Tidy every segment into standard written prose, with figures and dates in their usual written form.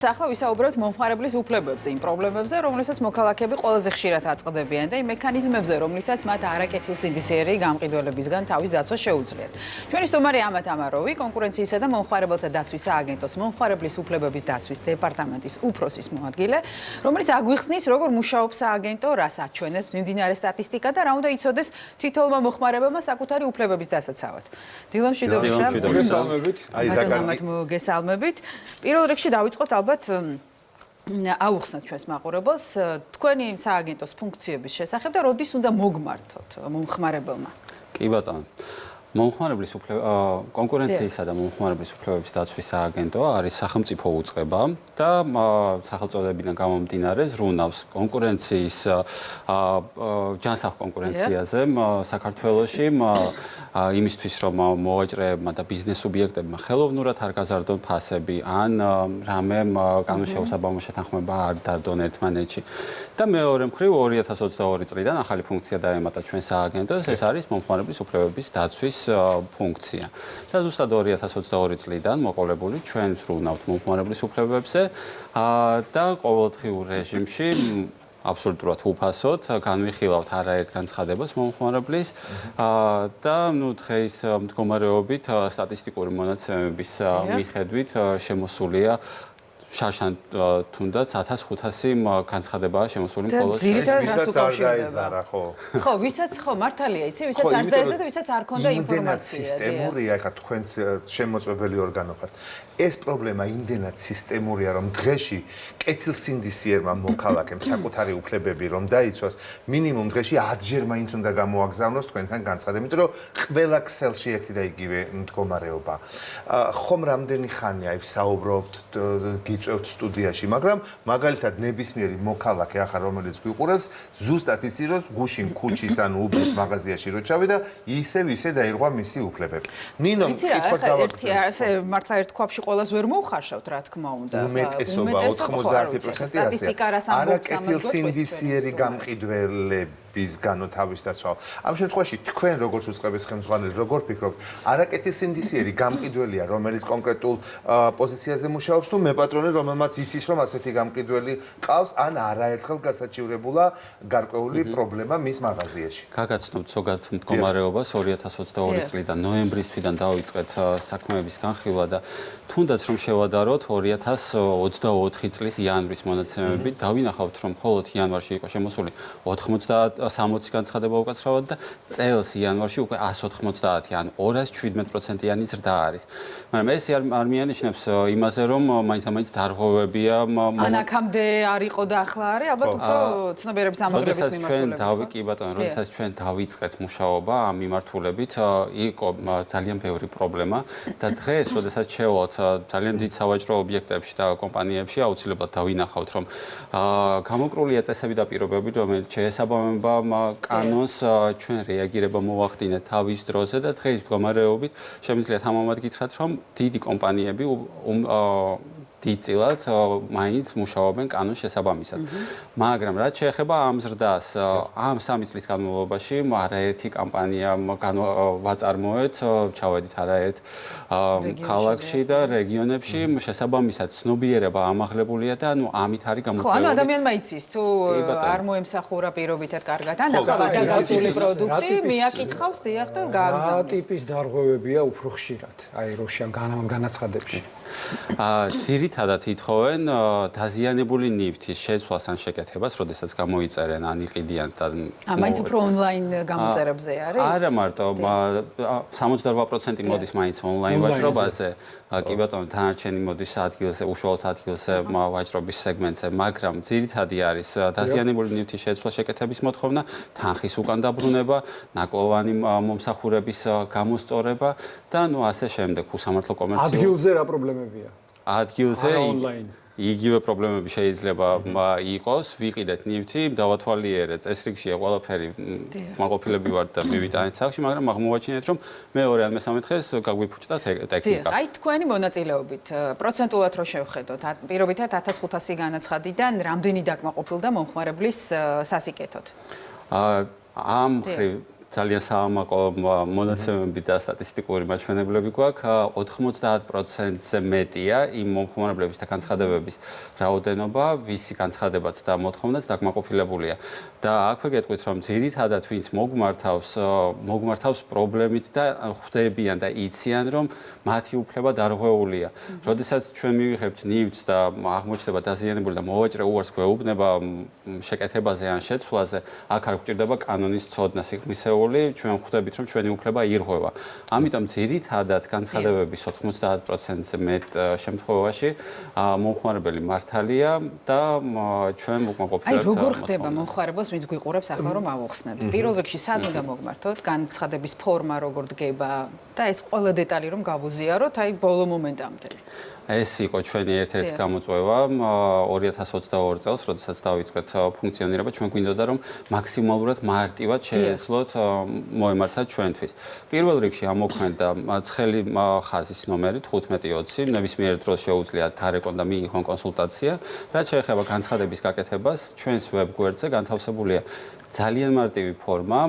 ახლა ვისაუბრებთ მომხმარებლის უფლებებზე, იმ პრობლემებზე, რომლებსაც მოქალაქეები ყველაზე ხშირად აწყდებიან და იმ მექანიზმებზე, რომლითაც მათ არაკეთილსინდისიერი გამყიდველებისგან თავის დაცვა შეუძლიათ. ჩვენი სტუმარი ამათ ამაროვი, კონკურენციისა და მომხმარებელთა დაცვის სააგენტოს მომხმარებლის უფლებების დაცვის დეპარტამენტის უფროსის მოადგილე, რომელიც აგვიხსნის, როგორ მუშაობს სააგენტო, რას აჩვენებს მიმდინარე სტატისტიკა და რა უნდა იცოდეს თითოეულმა მომხმარებელმა საკუთარი უფლებების დასაცავად. დილა მშვიდობისა. მოგესალმებით. პირველ რიგში დავიწყოთ ალბათ აუხსნათ ჩვენს მაყურებელს თქვენი სააგენტოს ფუნქციების შესახებ და როდის უნდა მოგმართოთ მომხმარებელმა. კი ბატონო. მომხმარებლის კონკურენციისა და მომხმარებლის უფლებების დაცვის სააგენტო არის სახელმწიფო უწყება და სახელწოდებიდან გამომდინარე ზრუნავს კონკურენციის ჯანსაღ კონკურენციაზე საქართველოში იმისთვის რომ მოვაჭრეებმა და ბიზნეს სუბიექტებმა ხელოვნურად არ გაზარდონ ფასები ან რამე განმშეუსაბამო შეთანხმება არ დადონ ერთმანეთში. და მეორე მხრივ 2022 წლიდან ახალი ფუნქცია დაემატა ჩვენ სააგენტოს, ეს არის მომხმარებლის უფლებების დაცვის ფუნქცია. და ზუსტად 2022 წლიდან მოყოლებული ჩვენ ვზრუნავთ მომხმარებლის უფლებებზე და ყოველდღიურ რეჟიმში აბსოლუტურად უფასოდ განვიხილავთ არაერთ განცხადებას მომხმარებლის და დღეს მდგომარეობით სტატისტიკური მონაცემების მიხედვით შემოსულია შარშან თუნდაც 1500 განცხადებაა შემოსული მხოლოდ ვისაც არ დაეზარა ხო ვისაც ხო მართალია იცი ვისაც არ დაეზარა და ვისაც არ ქონდა ინფორმაცია სისტემურია ხა თქვენ შემოწმებელი ორგანო ხართ ეს პრობლემა იმდენად სისტემურია რომ დღეში კეთილსინდისიერმა მოქალაქემ საკუთარი უფლებები რომ დაიცვას მინიმუმ დღეში 10 ჯერ მაინც უნდა გამოაგზავნოს თქვენთან განცხადება იმიტომ რომ ყველა ქსელში ერთი და იგივე მდგომარეობა ხომ რამდენი ხანია ვსაუბრობთ წევთ სტუდიაში, მაგრამ მაგალითად ნებისმიერი მოქალაქე ახლა რომელიც გვიყურებს, ზუსტად იცი რომ გუშინ ქუჩის ან უბრის მაღაზიაში რო ჩავიდა, ისე დაირღვა მისი უფლებები. ნინო, კითხვა დავაგზავნე. მართლა ერთ ქვაბში ყოველას ვერ მოუხარშავთ, რა თქმა უნდა. უმეტესობა 90% ასე. არაკეთილსინდისიერი გამყიდველებისგანო თავის დაცვა. ამ შემთხვევაში თქვენ როგორც უწყების ხელმძღვანელი როგორ ფიქრობთ, არაკეთილსინდისიერი გამყიდველია, რომელიც კონკრეტულ პოზიციაზე მუშაობს თუ მე პატრონი რომელმაც იცის რომ ასეთი გამყიდველი ყავს ან არაერთხელ გასაჩივრებულა გარკვეული პრობლემა მის მაღაზიაში. გაგაცნობთ ზოგადად მდგომარეობას 2022 წლიდან ნოემბრის თვიდან დავიწყეთ საქმეების განხილვა და თუნდაც რომ შევადაროთ 2024 წლის იანვრის მონაცემებით დავინახავთ რომ მხოლოდ იანვარში იყო შემოსული 60 განცხადება უკაცრავად და წელს იანვარში უკვე 190 ან 217%-იანი ზრდა არის. მაგრამ ეს არ მიანიშნებს იმაზე რომ მაინც დარღვევებია ან აქამდე არ იყო და ახლა არის ალბათ უფრო ცნობიერების ამაღლების მიმართულებით. კი ბატონო, როდესაც ჩვენ დავიწყეთ მუშაობა ამ მიმართულებით, იყო ძალიან ბევრი პრობლემა და დღეს, როდესაც შევალთ ძალიან დიდ სავაჭრო ობიექტებში და კომპანიებში, აუცილებლად დავინახავთ, რომ გამოკრულია წესები და პირობები, რომელიც შეესაბამება კანონს, ჩვენ რეაგირება მოვახდინეთ თავის დროზე და დღეს მდგომარეობით შემიძლიათ ამომად გითხრათ, რომ დიდი კომპანიები დიდწილად მაინც მუშაობენ კანონის შესაბამისად. მაგრამ რაც შეეხება ამ ზრდას, ამ 3 წლის განმავლობაში არაერთი კამპანია ვაწარმოეთ, ჩავედით არაერთ ქალაქში და რეგიონებში შესაბამისად ცნობიერება ამაღლებულია და ამით არის გამოწვეული. ხო, ადამიანმა იცის თუ არ მოემსახურა პირობითად კარგად ან გასული პროდუქტი, მიაკითხავს დიახ და გააგზავნის. რა ტიპის დარღვევებია უფრო ხშირად? აი როშიან განაცხადებში. ძირითადად ითხოვენ დაზიანებული ნივთის შეცვლას ან შეკეთებას, როდესაც გამოიწერენ ან იყიდიან და მაინც უფრო ონლაინ გამოწერებზე არის? არა მარტო, 78% მოდის მაინც ონლაინ ვაჭრობაზე. კი ბატონო, დანარჩენი მოდის ადგილზე, უშუალოდ ადგილზე ვაჭრობის სეგმენტზე, მაგრამ ძირითადი არის დაზიანებული ნივთის შეცვლა შეკეთების მოთხოვნა, თანხის უკან დაბრუნება, ნაკლოვანი მომსახურების გამოსწორება და ასე შემდეგ, უსამართლო კომერციული. ადგილზე რა პრობლემებია? ადგილზე იგივე პრობლემები შეიძლება იყოს, ვიყიდეთ ნივთი, დავათვალიერეთ, წესრიგშია ყველაფერი, მაყოფილები ვართ და მივიტანეთ სახში, მაგრამ აღმოვაჩინეთ, რომ მეორე ან მესამე დღეს გაგვიფუჭდა ტექნიკა. აი თქვენი მონაწილეობით, პროცენტულად რო შევხედოთ, პირობითად 1500 განაცხადიდან რამდენი დაკმაყოფილდა მომხმარებლის სასიკეთოდ? ამ მხრივ ძალიან საამაყო მონაცემები და სტატისტიკური მაჩვენებლები გვაქვს. 90%-ზე მეტია იმ მომხმარებლების და განცხადებების რაოდენობა, ვისი განცხადებაც და მოთხოვნაც დაკმაყოფილებულია. და აქვე გეტყვით, რომ ძირითადად ვინც მოგმართავს პრობლემით და ხვდებიან და იციან, რომ მათი უფლება დარღვეულია. როდესაც ჩვენ მივიღებთ ნივთს და აღმოჩნდება დაზიანებული და მოვაჭრე უარს გვეუბნება შეკეთებაზე ან შეცვლაზე, აქ არ გვჭირდება კანონის ცოდნა სიღრმისეული, ჩვენ ხვდებით, რომ ჩვენი უფლება ირღვევა. ამიტომ ძირითადად განცხადებების 90%-ზე მეტ შემთხვევაში მომხმარებელი მართალია და ჩვენ მოკმაყოფილებთ. აი როგორ ხდება მომხმარებელს, ვინც გვიყურებს ახლა რომ ავუხსნათ. პირველ რიგში სად უნდა მოგმართოთ, განცხადების ფორმა როგორ დგება და ეს ყველა დეტალი რომ გავუზიაროთ, აი ბოლო მომენტამდე. ეს იყო ჩვენი ერთ-ერთი გამოწვევა 2022 წელს, როდესაც დავიწყეთ ფუნქციონირება, ჩვენ გვინდოდა რომ მაქსიმალურად მარტივად შეეძლოთ მოემართათ ჩვენთვის. პირველ რიგში ამოქმედა ცხელი ხაზის ნომერი 1520, ნებისმიერ დროს შეუძლიათ დარეკონ და მიიღონ კონსულტაცია, რაც შეეხება განცხადების გაკეთებას, ჩვენს ვებგვერდზე განთავსებულია ძალიან მარტივი ფორმა,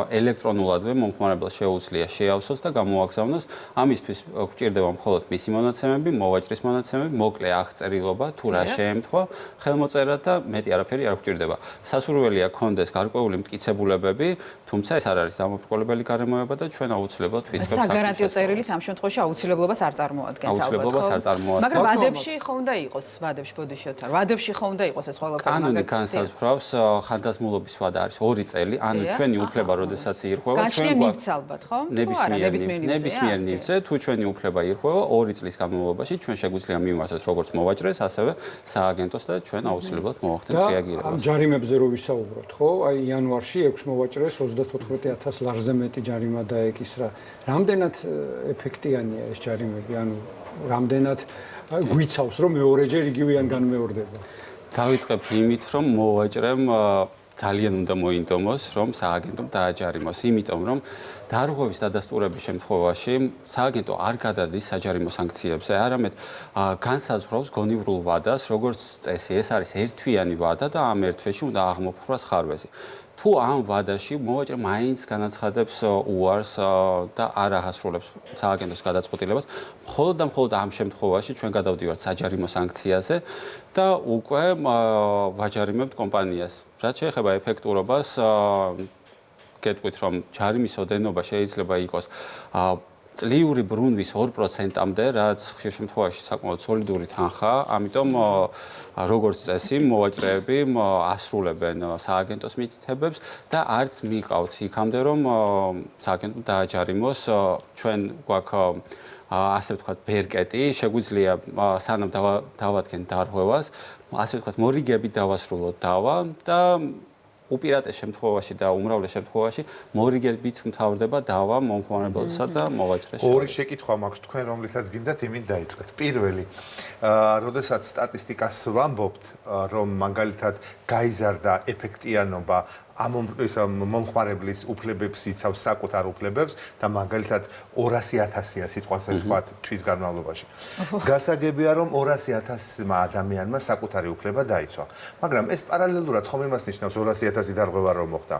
ელექტრონულადვე მომხმარებელს შეუძლია შეავსოს და გამოაგზავნოს. ამისთვის გვჭირდება მხოლოდ მისი მონაცემები, მოვაჭრის მონაცემები, მოკლე აღწერილობა, თუ რა შეემთხვა, ხელმოწერა და მეტი არაფერი არ გვჭირდება. სასურველია გქონდეს გარკვეული მტკიცებულებები, თუმცა ეს არ არის დამოუკიდებელი გარემოება და ჩვენ აუცილებლად ვიწყებთ საგარანტიო წერილიც ამ შემთხვევაში აუცილებლობას არ წარმოადგენს ალბათ. აუცილებლობას არ წარმოადგენს. მაგრამ ვადებში ხო უნდა იყოს, ვადებში ბოდიშოთარ. ვადებში ხო უნდა იყოს ეს ყველაფერი. კანონი განსაზღვრავს ხანდაზმულობის ვადა არის 2 წელი, ანუ ჩვენი უფლება, როდესაც ირღვევა, ჩვენ გვაქვს ალბათ, ხო? ნებისმიერ ნივთზე, თუ ჩვენი უფლება ირღვევა 2 წლის განმავლობაში, ჩვენ შეგვიძლია მივმართოთ როგორც მოვაჭრეს, ასევე სააგენტოს და ჩვენ აუცილებლად მოვახდენთ რეაგირებას. ამ ჯარიმებზე რო ვისაუბროთ, ხო? აი იანვარში 6 მოვაჭრეს 34000 ლარზე მეტი ჯარიმა დაეკისრა. რამდენად ეფექტიანია ეს ჯარიმები? ანუ რამდენად გვიცავს, რომ მეორეჯერ იგივეან განმეორდება? დავიწყებ იმით, რომ მოვაჭრემ ძალიან უნდა მოინდომოს, რომ სააგენტომ დააჯარიმოს, იმიტომ რომ დარღვევის დადასტურების შემთხვევაში სააგენტო არ გადადის საჯარიმო სანქციებზე, არამედ განსაზღვრავს გონივრულ ვადას, როგორც წესი, ეს არის ერთთვიანი ვადა და ამ ერთ თვეში უნდა აღმოფხვრას ხარვეზი. თუ ამ ვადაში მოვაჭრე მაინც განაცხადებს უარს და არ აღასრულებს სააგენტოს გადაწყვეტილებას, მხოლოდ და მხოლოდ ამ შემთხვევაში ჩვენ გადავდივართ საჯარიმო სანქციაზე და უკვე ვაჯარიმებთ კომპანიას. რაც შეეხება ეფექტურობას, გეტყვით, რომ ჯარიმის ოდენობა შეიძლება იყოს წლიური ბრუნვის 2%-მდე, რაც ხშირ შემთხვევაში საკმაოდ სოლიდური თანხაა, ამიტომ როგორც წესი, მოვაჭრეები ასრულებენ სააგენტოს მითითებებს და არც მიყავთ იქამდე, რომ სააგენტომ დააჯარიმოს. ჩვენ გვაქვს ასე ვთქვათ, ბერკეტი, შეგვიძლია სანამ დავადგენ დარღვევას, ასე ვთქვათ, მორიგებით დავასრულოთ დავა და უპირატეს შემთხვევაში და უმრავლეს შემთხვევაში მორიგებით მთავრდება დავა მომხმარებელსა და მოვაჭრეს. ორი შეკითხვა მაქვს თქვენ, რომლითაც გინდათ იმით დაიწყეთ. პირველი, როდესაც სტატისტიკას ვამბობთ, რომ მაგალითად გაიზარდა ეფექტიანობა ამ მომხმარებლის უფლებებს იცავს საკუთარ უფლებებს და მაგალითად 200,000-ია სიტყვაზე ვთქვათ თვის განმავლობაში. გასაგებია რომ 200,000-მა ადამიანმა საკუთარი უფლება დაიცვა. მაგრამ ეს პარალელურად ხომ იმას ნიშნავს 200,000 დარღვევა რომ მოხდა.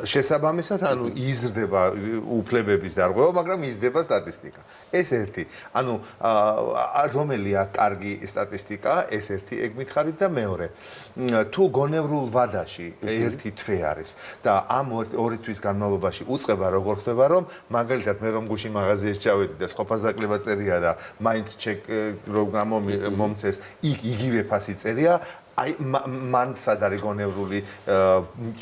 შესაბამისად, ანუ იზრდება უფლებების დარღვევა, მაგრამ იზრდება სტატისტიკა. ეს ერთი. ანუ რომელია კარგი სტატისტიკა, ეს ერთი ეგ მითხარით და მეორე. თუ გონევრულ ვადაში ერთი თვე არის და ამ ორი თვის განმავლობაში უწყება როგორ ხდება, რომ მაგალითად მე რომ გუში მაღაზიაში ჩავედი და სხვა ფასდაკლება წერია და მაინც ჩეკ რომ მომცეს, იგივე ფასი წერია, აი მან სად არის გონევრული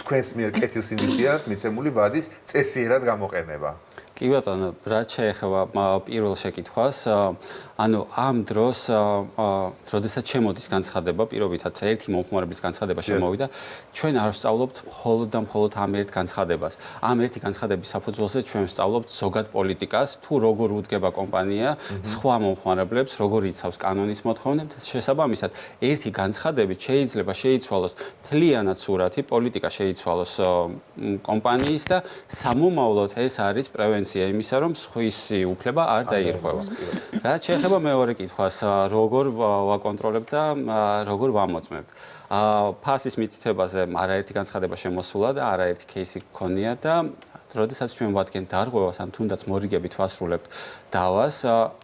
თქვენს მიერ კეთილსინდისიერად მიცემული ვადის წესიერად გამოყენება. კი ბატონო, რაც შეეხება პირველ შეკითხვას, ანუ ამ დროს, როდესაც შემოდის განცხადება, პირობითად ერთი მომხმარებლის განცხადება შემოვიდა, ჩვენ არ ვსწავლობთ მხოლოდ და მხოლოდ ამ ერთ განცხადებას. ამ ერთი განცხადების საფუძველზე ჩვენ ვსწავლობთ ზოგად პოლიტიკას, თუ როგორ უდგება კომპანია სხვა მომხმარებლებს, როგორ იცავს კანონის მოთხოვნებს, შესაბამისად, ერთი განცხადებით შეიძლება შეიცვალოს მთლიანად სურათი, პოლიტიკა შეიცვალოს კომპანიის და სამომავლოდ ეს არის პრევენცია იმისა, რომ სხვისი უფლება არ დაირღვევა. რაც შეეხება ეხება მეორე კითხვას, როგორ ვაკონტროლებთ და როგორ ვამოწმებთ. ფასის მითითებაზე არაერთი განცხადება შემოსულა და არაერთი кейსი გქონია და როდესაც ჩვენ ვადგენთ დარღვევას ან თუნდაც მორიგებით ვასრულებთ დავას,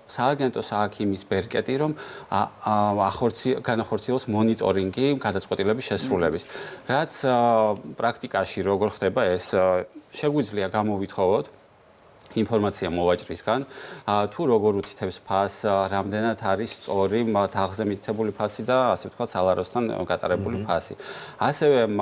სააგენტოს აქ იმის ბერკეტი, რომ განახორციელოს მონიტორინგი გადაწყვეტილების შესრულების. რაც პრაქტიკაში როგორ ხდება ეს, შეგვიძლია გამოვითხოვოთ ინფორმაცია მოვაჭრისგან, თუ როგორ უთითებს ფასს, რამდენად არის სწორი თაღზე მითითებული ფასი და ასე ვთქვათ, სალაროსთან გატარებული ფასი. ასევე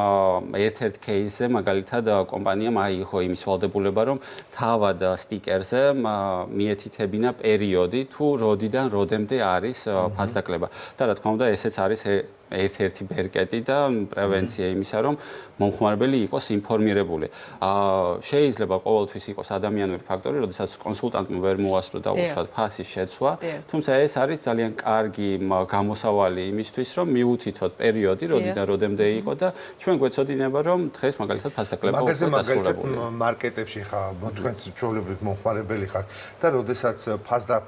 ერთ-ერთ кейსზე მაგალითად კომპანიამ აიღო იმის ვალდებულება, რომ თავად სტიკერზე მიეთითებინა პერიოდი, თუ როდიდან როდემდე არის ფასდაკლება. და რა თქმა უნდა, ესეც არის ერთ-ერთი ბერკეტი და პრევენცია იმისა, რომ მომხმარებელი იყოს ინფორმირებული. შეიძლება ყოველთვის იყოს ადამიანური ფაქტორი, როდესაც კონსულტანტმა ვერ მოასწრო და უშუალოდ ფასის შეცვლა, თუმცა ეს არის ძალიან კარგი გამოსავალი იმისთვის, რომ მიუთითოთ პერიოდი, როდიდან როდემდე იყო და ჩვენ გვეცოდინება, რომ დღეს მაგალითად ფასდაკლება უკვე დასრულებულია. მაგაზე მარკეტებში ხა თქვენს ჩვეულებრივ მომხმარებელი ხარ და როდესაც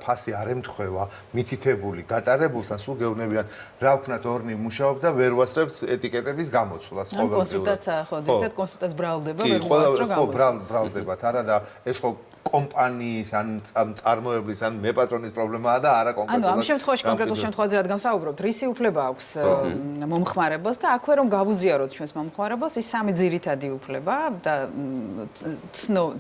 ფასი არ ემთხვევა მითითებული გატარებულთან, სულ გეუბნებიან რა ვქნათ ორნი მუშაობ და ვერ ვასწრებთ ეტიკეტების გამოცვლას ყოველდღიურად. კონსულტაცია ხო, ზოგადად კონსულტაცია ბრალდება, ვერ მოასწრო გამოცვლა. ხო, ბრალდებათ, არა და ეს ხო კომპანიის ან წარმოებლის ან მეპატრონის პრობლემაა და არა კონკრეტულად. ანუ ამ შემთხვევაში კონკრეტულ შემთხვევაში რადგან ვსაუბრობთ, რისი უფლება აქვს მომხმარებელს და აქვე რომ გავუზიაროთ ჩვენს მომხმარებელს ის სამი ძირითადი უფლება და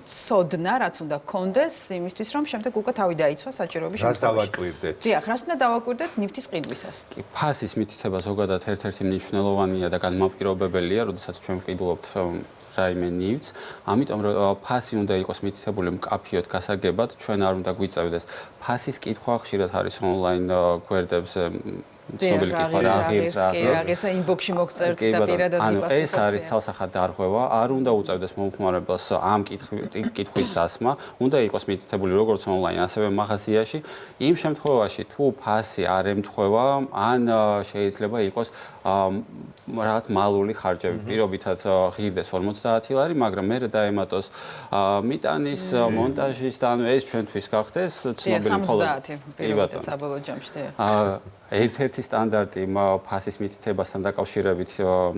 ცოდნა, რაც უნდა გქონდეს იმისთვის, რომ შემდეგ უკვე თავი დაიცვა საჭიროების შემთხვევაში. რას დავაკვირდეთ? დიახ, რას უნდა დავაკვირდეთ ნივთის ყიდვისას. კი, ფასის მითითება ზოგადად ერთ-ერთი მნიშვნელოვანია და განმაპირობებელია, როდესაც ჩვენ ვყიდულობთ რაიმე ნივთს, ამიტომ რომ ფასი უნდა იყოს მითითებული მკაფიოდ გასაგებად, ჩვენ არ უნდა გვიწევდეს. ფასის კითხვა ხშირად არის ონლაინ გვერდებზე ცნობილი კითხვა რა აღირს ინბოქსში მოგწერთ და პირადად ანუ ეს არის ცალსახად დარღვევა, არ უნდა უწევდეს მომხმარებელს ამ კითხვის დასმა, უნდა იყოს მითითებული როგორც ონლაინ, ასევე მაღაზიაში. იმ შემთხვევაში, თუ ფასი არ ემთხვევა, ან შეიძლება იყოს რაღაც მალული ხარჯები, პირობითად ღირდეს 50 ლარი, მაგრამ მერე დაემატოს მიტანის, მონტაჟის და ანუ ეს ჩვენთვის გახდეს ცნობილი მხოლოდ 70 პირობითად საბოლოო ჯამში. ერთ-ერთი სტანდარტი ფასის მითითებასთან დაკავშირებით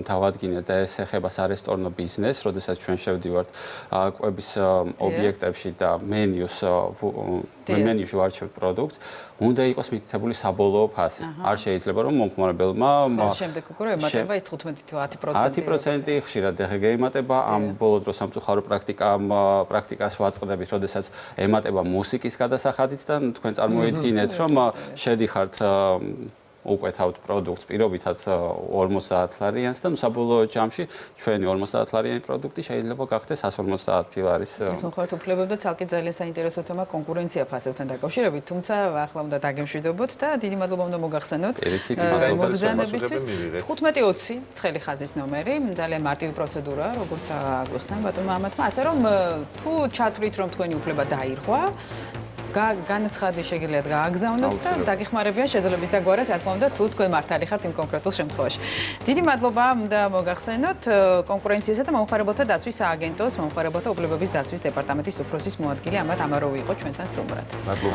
დავადგინეთ და ეს ეხება სარესტორნო ბიზნესს, როდესაც ჩვენ შევდივართ კვების ობიექტებში და მენიუში ვარჩევთ პროდუქტს, უნდა იყოს მითითებული საბოლოო ფასი. არ შეიძლება რომ მომხმარებელმა შემდეგ უკვე ემატება ის 15 თუ 10%. 10% ხშირად ემატება ამ ბოლო დროს სამწუხარო პრაქტიკას ვაწყდებით, როდესაც ემატება მუსიკის გადასახადიც და თქვენ წარმოიდგინეთ, რომ შედიხართ უკვე თავთ პროდუქტს პირობითად 50 ლარიანს და საბოლოო ჯამში ჩვენი 50 ლარიანი პროდუქტი შეიძლება გახდეს 150 ლარის. ეს მოხართ უფლებები და ცალკე ძალიან საინტერესო თემა კონკურენცია ფასებთან დაკავშირებით, თუმცა ახლა უნდა დაგემშვიდობოთ და დიდი მადლობა უნდა მოგახსენოთ. მოგზაურობისთვის 15-20 ცხელი ხაზის ნომერი, ძალიან მარტივი პროცედურაა, როგორც აგვესთან ბატონმა ამათმა, ასე რომ თუ ჩათვლით რომ თქვენი უფლება დაირღვა, განაცხადი შეგიძლიათ გააგზავნოთ და დაგეხმარებიან შეძლების დაგვარად, რა თქმა უნდა, თუ თქვენ მართალი ხართ იმ კონკრეტულ შემთხვევაში. დიდი მადლობა უნდა მოგახსენოთ კონკურენციისა და მომხმარებელთა დაცვის სააგენტოს მომხმარებელთა უფლებების დაცვის დეპარტამენტის უფროსის მოადგილე ამარ ამაროვი იყო ჩვენთან სტუმრად. მადლობა.